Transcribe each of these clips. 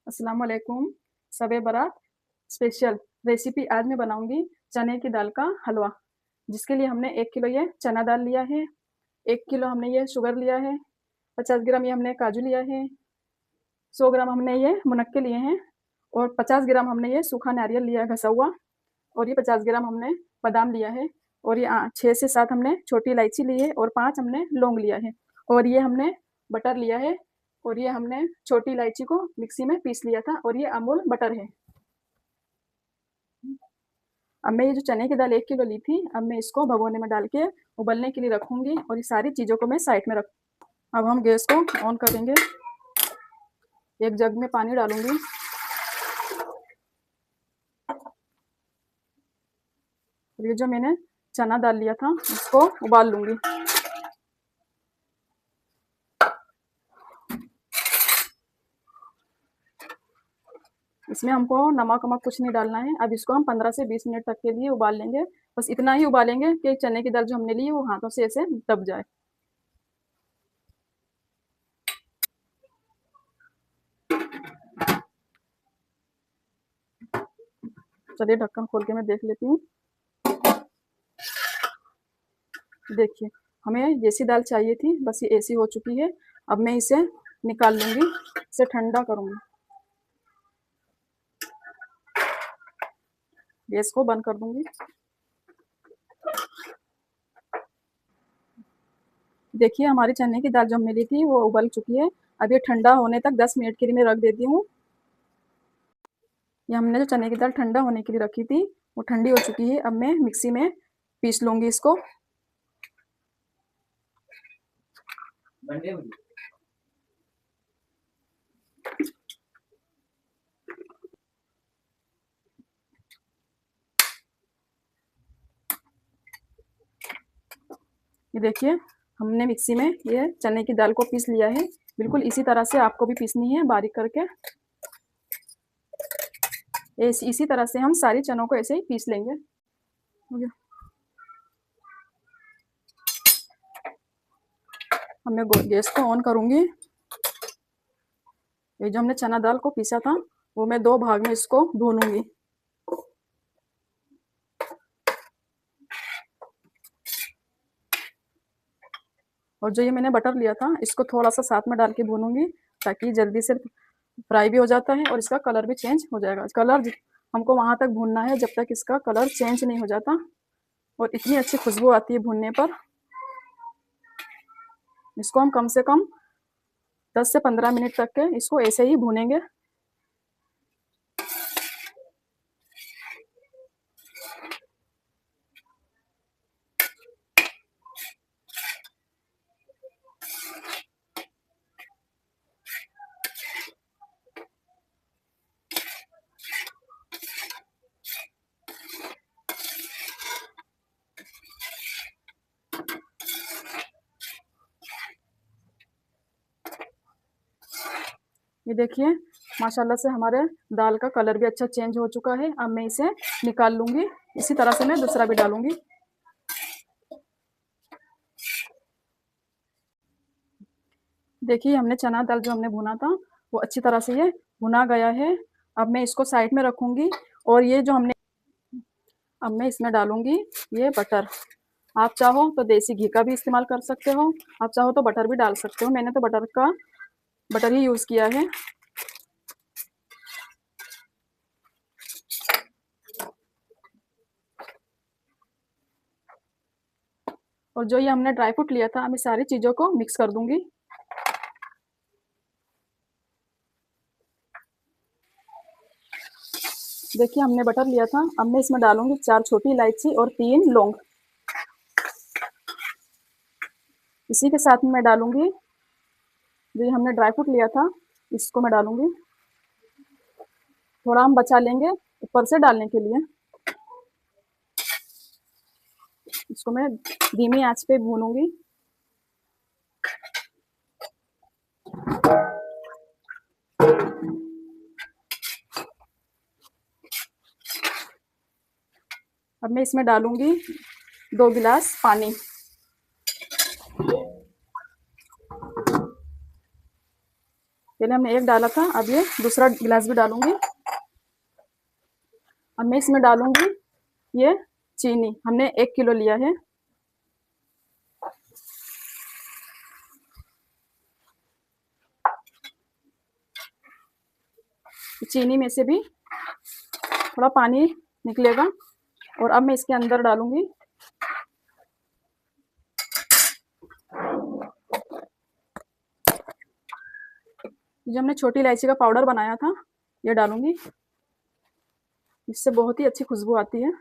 अस्सलाम वालेकुम। सबे बारात स्पेशल रेसिपी आज मैं बनाऊंगी चने की दाल का हलवा। जिसके लिए हमने 1 किलो ये चना दाल लिया है, 1 किलो हमने ये शुगर लिया है, 50 ग्राम ये हमने काजू लिया है, 100 ग्राम हमने ये मुनक्के लिए हैं और 50 ग्राम हमने ये सूखा नारियल लिया है घसा हुआ, और ये 50 ग्राम हमने बादाम लिया है, और ये 6 से 7 हमने छोटी इलायची ली है और 5 हमने लौंग लिया है, और ये हमने बटर लिया है, और ये हमने छोटी इलायची को मिक्सी में पीस लिया था, और ये अमूल बटर है। अब मैं ये जो चने की दाल 1 किलो ली थी, अब मैं इसको भगोने में डाल के उबलने के लिए रखूंगी, और ये सारी चीज़ों को मैं साइड में रख। अब हम गैस को ऑन करेंगे, एक जग में पानी डालूंगी, और ये जो मैंने चना दाल लिया था इसको उबाल लूंगी। इसमें हमको नमक वमक कुछ नहीं डालना है। अब इसको हम 15 से 20 मिनट तक के लिए उबाल लेंगे। बस इतना ही उबालेंगे कि चने की दाल जो हमने ली है वो हाथों से ऐसे दब जाए। चलिए ढक्कन खोल के मैं देख लेती हूँ। देखिए, हमें जैसी दाल चाहिए थी बस ये ऐसी हो चुकी है। अब मैं इसे निकाल लूंगी, इसे ठंडा करूंगी, गैस को बंद कर दूंगी। देखिए, हमारी चने की दाल जो हमने ली थी वो उबल चुकी है। अब ये ठंडा होने तक 10 मिनट के लिए मैं रख देती हूँ। ये हमने जो चने की दाल ठंडा होने के लिए रखी थी वो ठंडी हो चुकी है। अब मैं मिक्सी में पीस लूंगी इसको। ये देखिए, हमने मिक्सी में ये चने की दाल को पीस लिया है। बिल्कुल इसी तरह से आपको भी पीसनी है, बारीक करके। इसी तरह से हम सारी चनों को ऐसे ही पीस लेंगे। अब मैं गैस को ऑन करूंगी। ये जो हमने चना दाल को पीसा था वो मैं 2 भाग में इसको भूनूंगी। और जो ये मैंने बटर लिया था इसको थोड़ा सा साथ में डाल के भूनूंगी, ताकि जल्दी से फ्राई भी हो जाता है और इसका कलर भी चेंज हो जाएगा। कलर हमको वहां तक भूनना है जब तक इसका कलर चेंज नहीं हो जाता, और इतनी अच्छी खुशबू आती है भूनने पर। इसको हम कम से कम 10 से 15 मिनट तक के इसको ऐसे ही भूनेंगे। ये देखिए, माशाल्लाह से हमारे दाल का कलर भी अच्छा चेंज हो चुका है। अब मैं इसे निकाल लूंगी। इसी तरह से मैं दूसरा भी डालूंगी। देखिए, हमने चना दाल जो हमने भुना था वो अच्छी तरह से ये भुना गया है। अब मैं इसको साइड में रखूंगी, और ये जो हमने अब मैं इसमें डालूंगी ये बटर। आप चाहो तो देसी घी का भी इस्तेमाल कर सकते हो, आप चाहो तो बटर भी डाल सकते हो। मैंने तो बटर ही यूज़ किया है। और जो ये हमने ड्राई फ्रूट लिया था मैं सारी चीज़ों को मिक्स कर दूंगी। देखिए, हमने बटर लिया था। अब मैं इसमें डालूंगी 4 छोटी इलायची और 3 लौंग। इसी के साथ में मैं डालूंगी जो हमने ड्राई फ्रूट लिया था, इसको मैं डालूंगी। थोड़ा हम बचा लेंगे ऊपर से डालने के लिए। इसको मैं धीमी आंच पे भूनूंगी। अब मैं इसमें डालूंगी 2 गिलास पानी। पहले हमने एक डाला था, अब ये दूसरा गिलास भी डालूंगी। अब मैं इसमें डालूंगी ये चीनी, हमने 1 किलो लिया है। चीनी में से भी थोड़ा पानी निकलेगा। और अब मैं इसके अंदर डालूंगी जो हमने छोटी इलायची का पाउडर बनाया था, ये डालूंगी। इससे बहुत ही अच्छी खुशबू आती है।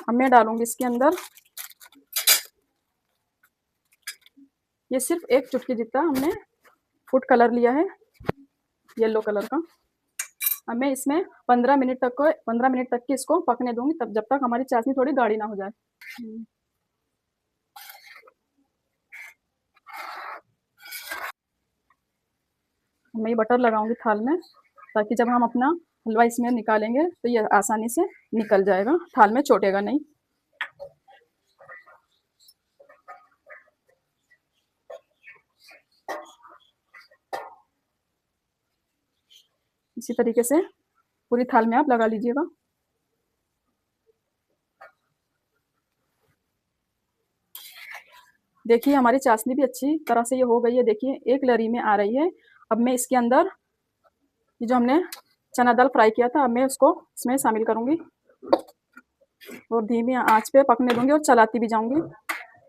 अब मैं डालूंगी इसके अंदर ये सिर्फ 1 चुटकी जितना हमने फूड कलर लिया है, येलो कलर का। अब मैं इसमें 15 मिनट तक की इसको पकने दूंगी, तब जब तक हमारी चाशनी थोड़ी गाढ़ी ना हो जाए। मैं ये बटर लगाऊंगी थाल में, ताकि जब हम अपना हलवा इसमें निकालेंगे तो ये आसानी से निकल जाएगा, थाल में चोटेगा नहीं। इसी तरीके से पूरी थाल में आप लगा लीजिएगा। देखिए हमारी चाशनी भी अच्छी तरह से ये हो गई है, देखिए एक लरी में आ रही है। अब मैं इसके अंदर ये जो हमने चना दाल फ्राई किया था, अब मैं उसको इसमें शामिल करूंगी और धीमी आंच पे पकने दूंगी और चलाती भी जाऊंगी,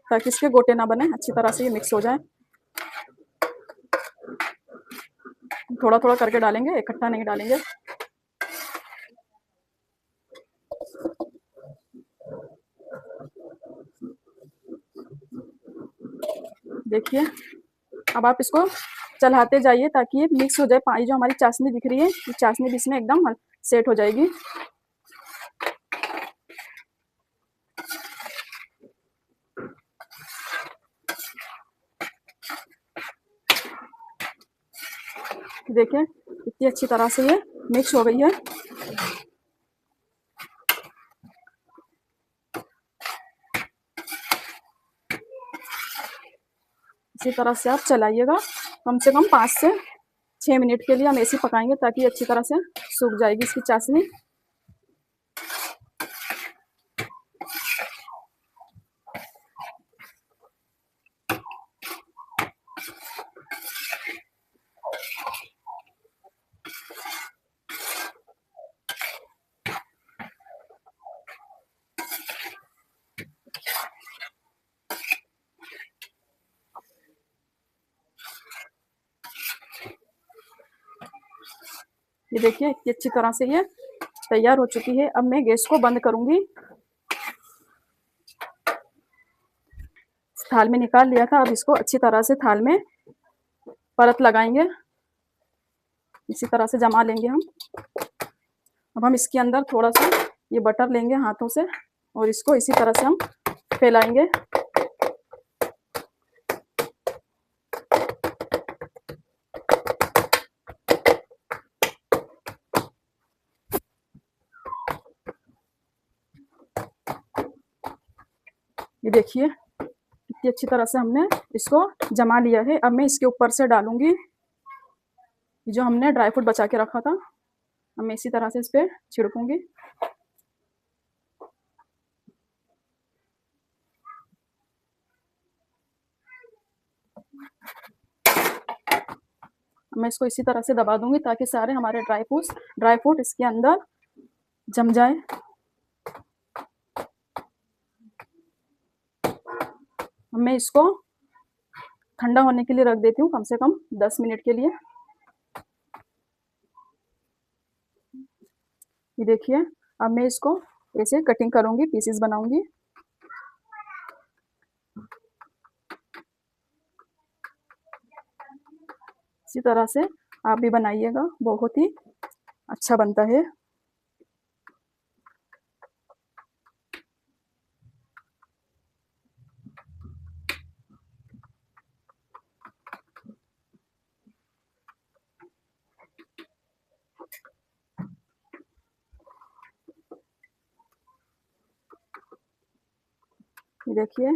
ताकि इसके गोटे ना बने, अच्छी तरह से ये मिक्स हो जाए। थोड़ा थोड़ा करके डालेंगे, इकट्ठा नहीं डालेंगे। देखिए अब आप इसको चलाते जाइए ताकि ये मिक्स हो जाए। पानी जो हमारी चाशनी दिख रही है, ये चाशनी भी इसमें एकदम सेट हो जाएगी। देखिए इतनी अच्छी तरह से ये मिक्स हो गई है। इसी तरह से आप चलाइएगा, कम से कम 5 से 6 मिनट के लिए हम ऐसे पकाएंगे, ताकि अच्छी तरह से सूख जाएगी इसकी चाशनी। ये देखिए इतनी अच्छी तरह से ये तैयार हो चुकी है। अब मैं गैस को बंद करूंगी। थाल में निकाल लिया था, अब इसको अच्छी तरह से थाल में परत लगाएंगे, इसी तरह से जमा लेंगे हम। अब हम इसके अंदर थोड़ा सा ये बटर लेंगे हाथों से और इसको इसी तरह से हम फैलाएंगे। ये देखिए कितनी अच्छी तरह से हमने इसको जमा लिया है। अब मैं इसके ऊपर से डालूंगी जो हमने ड्राई फ्रूट बचा के रखा था, अब मैं इसी तरह से इस पर छिड़कूंगी। मैं इसको इसी तरह से दबा दूंगी, ताकि सारे हमारे ड्राई फ्रूट इसके अंदर जम जाए। मैं इसको ठंडा होने के लिए रख देती हूँ, कम से कम 10 मिनट के लिए। ये देखिए अब मैं इसको ऐसे कटिंग करूंगी, पीसेस बनाऊंगी। इसी तरह से आप भी बनाइएगा, बहुत ही अच्छा बनता है। ये देखिए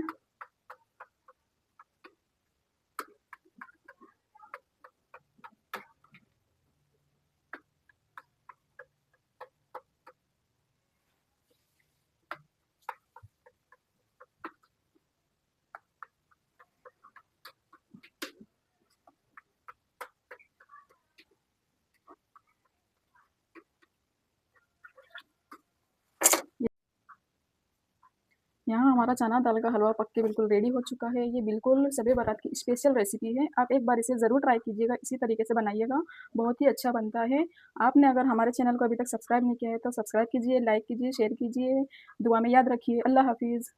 यहाँ हमारा चना दाल का हलवा पक के बिल्कुल रेडी हो चुका है। ये बिल्कुल शब-ए बारात की स्पेशल रेसिपी है। आप एक बार इसे ज़रूर ट्राई कीजिएगा, इसी तरीके से बनाइएगा, बहुत ही अच्छा बनता है। आपने अगर हमारे चैनल को अभी तक सब्सक्राइब नहीं किया है, तो सब्सक्राइब कीजिए, लाइक कीजिए, शेयर कीजिए। दुआ में याद रखिए। अल्लाह हाफ़िज़।